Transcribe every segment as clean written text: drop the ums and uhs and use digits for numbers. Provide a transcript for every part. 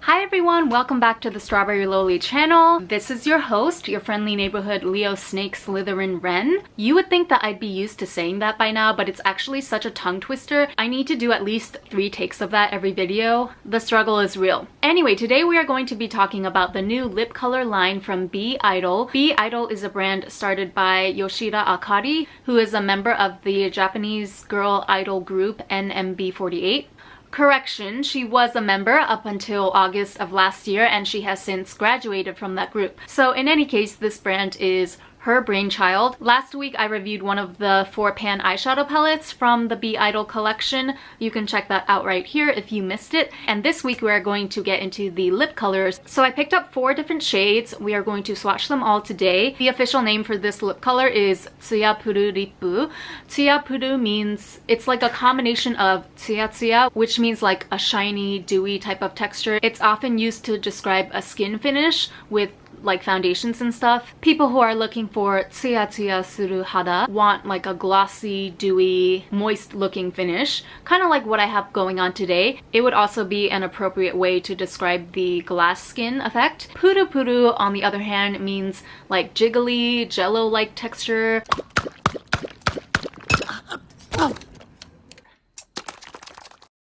Hi everyone, welcome back to the Strawberry Loli channel. This is your host, your friendly neighborhood Leo Snake Slytherin Ren. You would think that I'd be used to saying that by now, but it's actually such a tongue twister. I need to do at least 3 takes of that every video. The struggle is real. Anyway, today we are going to be talking about the new lip color line from BEidol. BEidol is a brand started by Yoshida Akari, who is a member of the Japanese girl idol group NMB48. Correction, she was a member up until August of last year and she has since graduated from that group. So in any case, this brand is her brainchild. Last week I reviewed one of the 4-pan eyeshadow palettes from the BEidol collection. You can check that out right here if you missed it. And this week we are going to get into the lip colors. So I picked up 4 different shades. We are going to swatch them all today. The official name for this lip color is Tsuyapuru Lip. Tsuyapuru means it's like a combination of tsuya, which means like a shiny, dewy type of texture. It's often used to describe a skin finish with like foundations and stuff. People who are looking for tsuya suru hada want like a glossy, dewy, moist looking finish, kind of like what I have going on today. It would also be an appropriate way to describe the glass skin effect. Puru puru, on the other hand, means like jiggly, jello-like texture.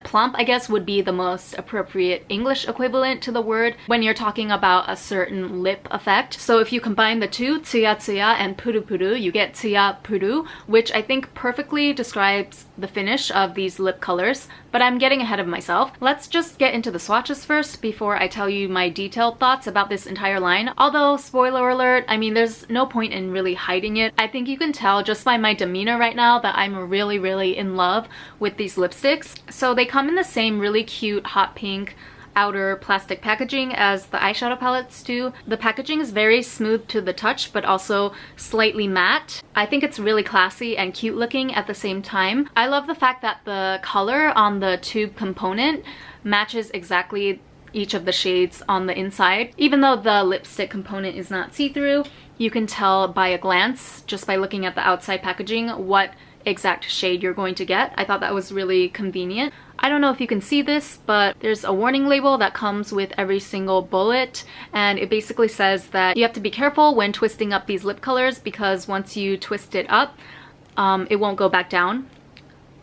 Plump, I guess, would be the most appropriate English equivalent to the word when you're talking about a certain lip effect. So if you combine the two, tsuya and puru puru, you get Tsuyapuru, which I think perfectly describes the finish of these lip colors. But I'm getting ahead of myself. Let's just get into the swatches first before I tell you my detailed thoughts about this entire line. Although, spoiler alert, I mean, there's no point in really hiding it. I think you can tell just by my demeanor right now that I'm really in love with these lipsticks. So they come in the same really cute hot pink outer plastic packaging as the eyeshadow palettes do. The packaging is very smooth to the touch but also slightly matte. I think it's really classy and cute looking at the same time. I love the fact that the color on the tube component matches exactly each of the shades on the inside. Even though the lipstick component is not see-through, you can tell by a glance, just by looking at the outside packaging, what exact shade you're going to get. I thought that was really convenient. I don't know if you can see this, but there's a warning label that comes with every single bullet, and it basically says that you have to be careful when twisting up these lip colors because once you twist it up, it won't go back down.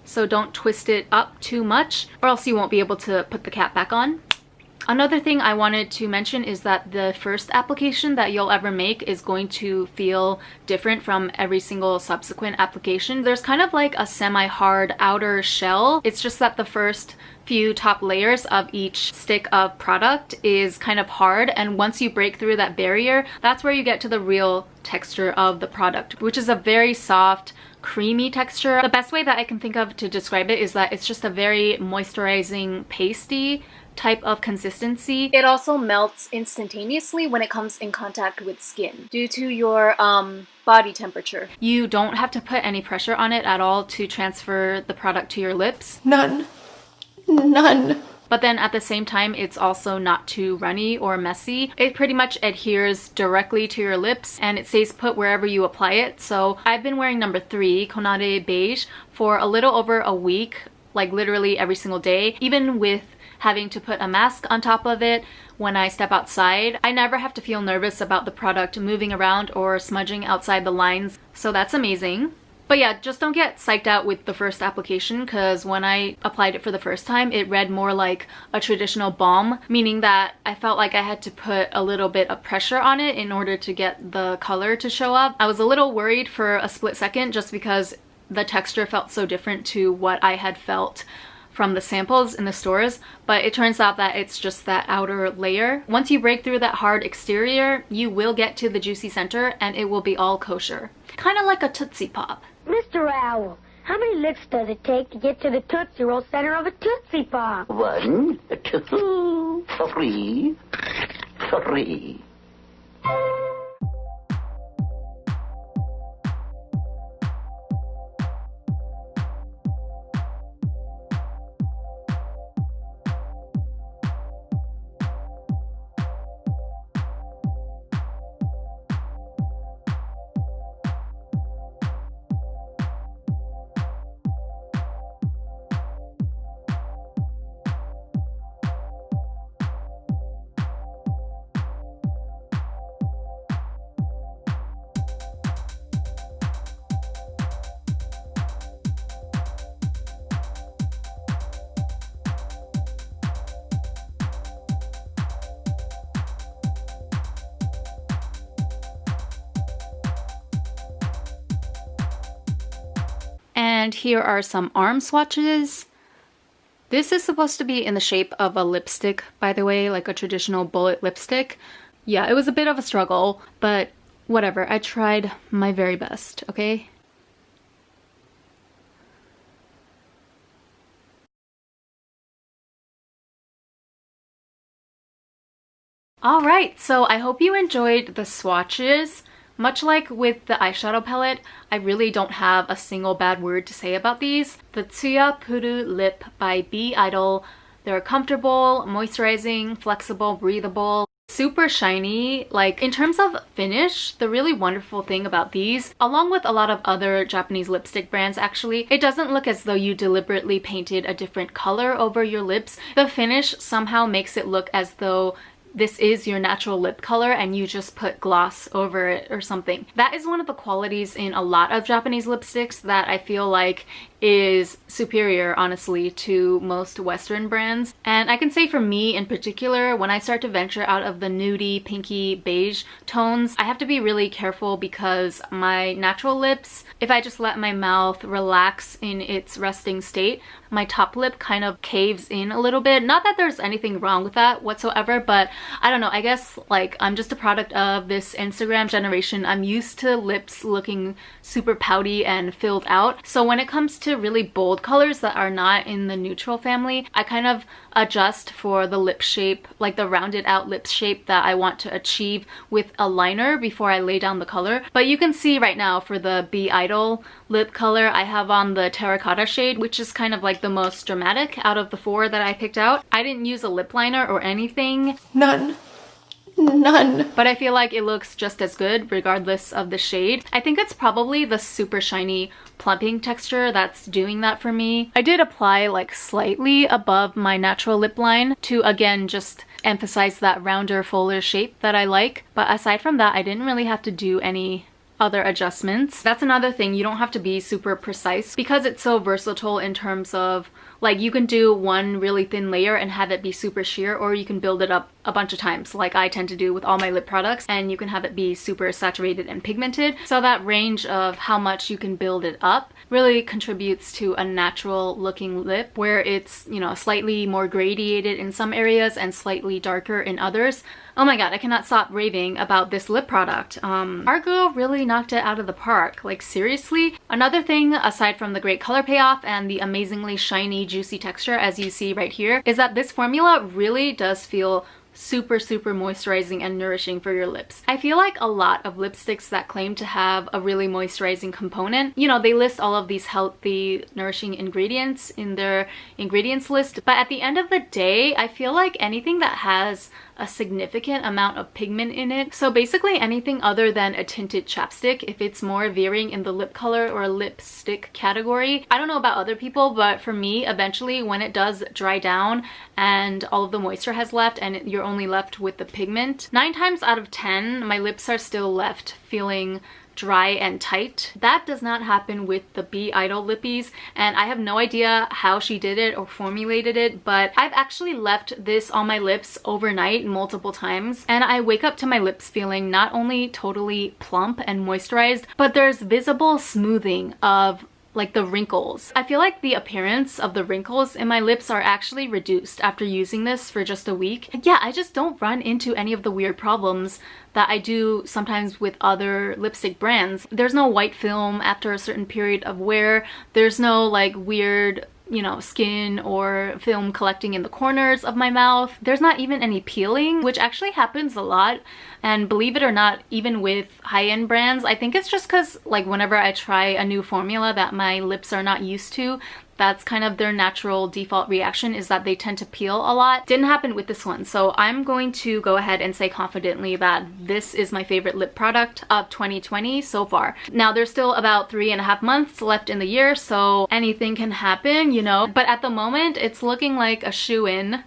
So don't twist it up too much or else you won't be able to put the cap back on. Another thing I wanted to mention is that the first application that you'll ever make is going to feel different from every single subsequent application. There's kind of like a semi-hard outer shell. It's just that the first few top layers of each stick of product is kind of hard, and once you break through that barrier, that's where you get to the real texture of the product, which is a very soft, creamy texture. The best way that I can think of to describe it is that it's just a very moisturizing, pasty type of consistency. It also melts instantaneously when it comes in contact with skin due to your body temperature. You don't have to put any pressure on it at all to transfer the product to your lips. None. But then at the same time, it's also not too runny or messy. It pretty much adheres directly to your lips and it stays put wherever you apply it. So I've been wearing number 3, Konare Beige, for a little over a week, like literally every single day. Even with having to put a mask on top of it when I step outside, I never have to feel nervous about the product moving around or smudging outside the lines. So that's amazing. But yeah, just don't get psyched out with the first application because when I applied it for the first time, it read more like a traditional balm, meaning that I felt like I had to put a little bit of pressure on it in order to get the color to show up. I was a little worried for a split second just because the texture felt so different to what I had felt from the samples in the stores, but it turns out that it's just that outer layer. Once you break through that hard exterior, you will get to the juicy center and it will be all kosher. Kind of like a Tootsie Pop. Mr. Owl, how many licks does it take to get to the Tootsie Roll center of a Tootsie Pop? 1, 2, 3, 3. And here are some arm swatches. This is supposed to be in the shape of a lipstick, by the way, like a traditional bullet lipstick. Yeah, it was a bit of a struggle, but whatever, I tried my very best, okay? Alright, so I hope you enjoyed the swatches. Much like with the eyeshadow palette, I really don't have a single bad word to say about these. The Tsuyapuru lip by BEIDLE. They're comfortable, moisturizing, flexible, breathable, super shiny. Like, in terms of finish, the really wonderful thing about these, along with a lot of other Japanese lipstick brands actually, it doesn't look as though you deliberately painted a different color over your lips. The finish somehow makes it look as though this is your natural lip color and you just put gloss over it or something. That is one of the qualities in a lot of Japanese lipsticks that I feel like is superior, honestly, to most Western brands. And I can say for me in particular, when I start to venture out of the nudie, pinky, beige tones, I have to be really careful because my natural lips, if I just let my mouth relax in its resting state, my top lip kind of caves in a little bit. Not that there's anything wrong with that whatsoever, but I don't know, I guess like I'm just a product of this Instagram generation. I'm used to lips looking super pouty and filled out. So when it comes to really bold colors that are not in the neutral family, I kind of adjust for the lip shape, like the rounded out lip shape that I want to achieve with a liner before I lay down the color. But you can see right now for the BEIDLE lip color, I have on the terracotta shade, which is kind of like the most dramatic out of the four that I picked out. I didn't use a lip liner or anything. None. But I feel like it looks just as good regardless of the shade. I think it's probably the super shiny plumping texture that's doing that for me. I did apply like slightly above my natural lip line to again just emphasize that rounder, fuller shape that I like. But aside from that, I didn't really have to do any other adjustments. That's another thing, you don't have to be super precise because it's so versatile in terms of like you can do one really thin layer and have it be super sheer, or you can build it up a bunch of times like I tend to do with all my lip products, and you can have it be super saturated and pigmented. So that range of how much you can build it up really contributes to a natural looking lip where it's, you know, slightly more gradiated in some areas and slightly darker in others. Oh my god, I cannot stop raving about this lip product. Our girl really knocked it out of the park. Like seriously. Another thing aside from the great color payoff and the amazingly shiny, juicy texture as you see right here is that this formula really does feel super moisturizing and nourishing for your lips. I feel like a lot of lipsticks that claim to have a really moisturizing component, you know, they list all of these healthy, nourishing ingredients in their ingredients list, but at the end of the day, I feel like anything that has a significant amount of pigment in it, so basically anything other than a tinted chapstick, if it's more veering in the lip color or lipstick category. I don't know about other people, but for me, eventually when it does dry down and all of the moisture has left and you're only left with the pigment, 9 times out of 10 my lips are still left feeling dry and tight. That does not happen with the BEIDLE lippies, and I have no idea how she did it or formulated it, but I've actually left this on my lips overnight multiple times, and I wake up to my lips feeling not only totally plump and moisturized, but there's visible smoothing of like the wrinkles. I feel like the appearance of the wrinkles in my lips are actually reduced after using this for just a week. Yeah, I just don't run into any of the weird problems that I do sometimes with other lipstick brands. There's no white film after a certain period of wear. There's no like weird, you know, skin or film collecting in the corners of my mouth. There's not even any peeling, which actually happens a lot. And believe it or not, even with high-end brands, I think it's just because like whenever I try a new formula that my lips are not used to, that's kind of their natural default reaction, is that they tend to peel a lot. Didn't happen with this one, so I'm going to go ahead and say confidently that this is my favorite lip product of 2020 so far. Now there's still about 3.5 months left in the year, so anything can happen, you know, but at the moment it's looking like a shoo-in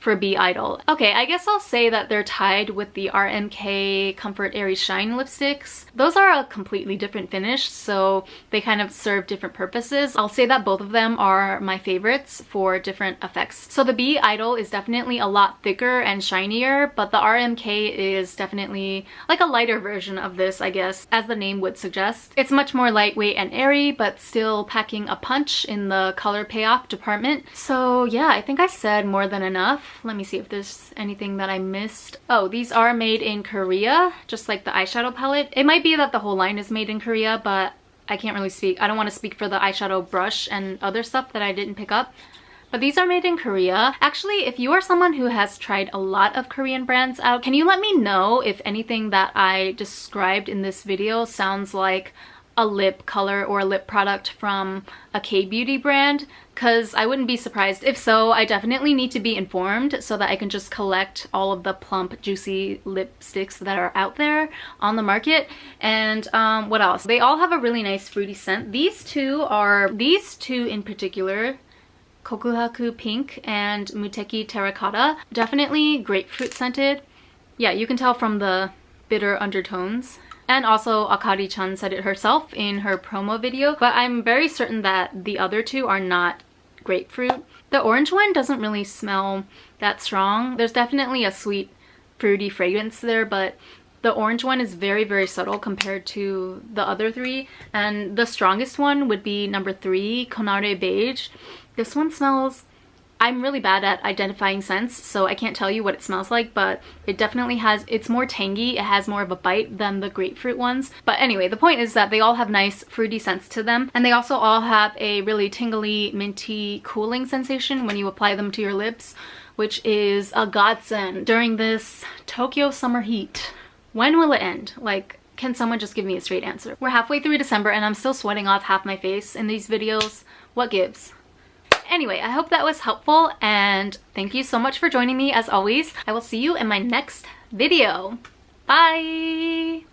for Be Idol. Okay, I guess I'll say that they're tied with the RMK Comfort Airy Shine lipsticks. Those are a completely different finish, so they kind of serve different purposes. I'll say that both of them are my favorites for different effects. So the Be Idol is definitely a lot thicker and shinier, but the RMK is definitely like a lighter version of this, I guess, as the name would suggest. It's much more lightweight and airy, but still packing a punch in the color payoff department. So yeah, I think I said more than enough. Let me see if there's anything that I missed. Oh, these are made in Korea, just like the eyeshadow palette. It might be that the whole line is made in Korea, but I can't really speak. I don't want to speak for the eyeshadow brush and other stuff that I didn't pick up. But these are made in Korea. Actually, if you are someone who has tried a lot of Korean brands out, can you let me know if anything that I described in this video sounds like a lip color or a lip product from a K-beauty brand? Because I wouldn't be surprised. If so, I definitely need to be informed so that I can just collect all of the plump, juicy lipsticks that are out there on the market. And what else? They all have a really nice fruity scent. These two in particular, Kokuhaku Pink and Muteki Terracotta, definitely grapefruit scented. Yeah, you can tell from the bitter undertones. And also Akari-chan said it herself in her promo video, but I'm very certain that the other two are not grapefruit. The orange one doesn't really smell that strong. There's definitely a sweet, fruity fragrance there, but the orange one is very, very subtle compared to the other three. And the strongest one would be number 3, Konare Beige. This one smells... I'm really bad at identifying scents, so I can't tell you what it smells like, but it definitely has, it's more tangy, it has more of a bite than the grapefruit ones. But anyway, the point is that they all have nice fruity scents to them, and they also all have a really tingly, minty, cooling sensation when you apply them to your lips, which is a godsend during this Tokyo summer heat. When will it end? Like, can someone just give me a straight answer? We're halfway through December and I'm still sweating off half my face in these videos. What gives? Anyway, I hope that was helpful, and thank you so much for joining me as always. I will see you in my next video. Bye!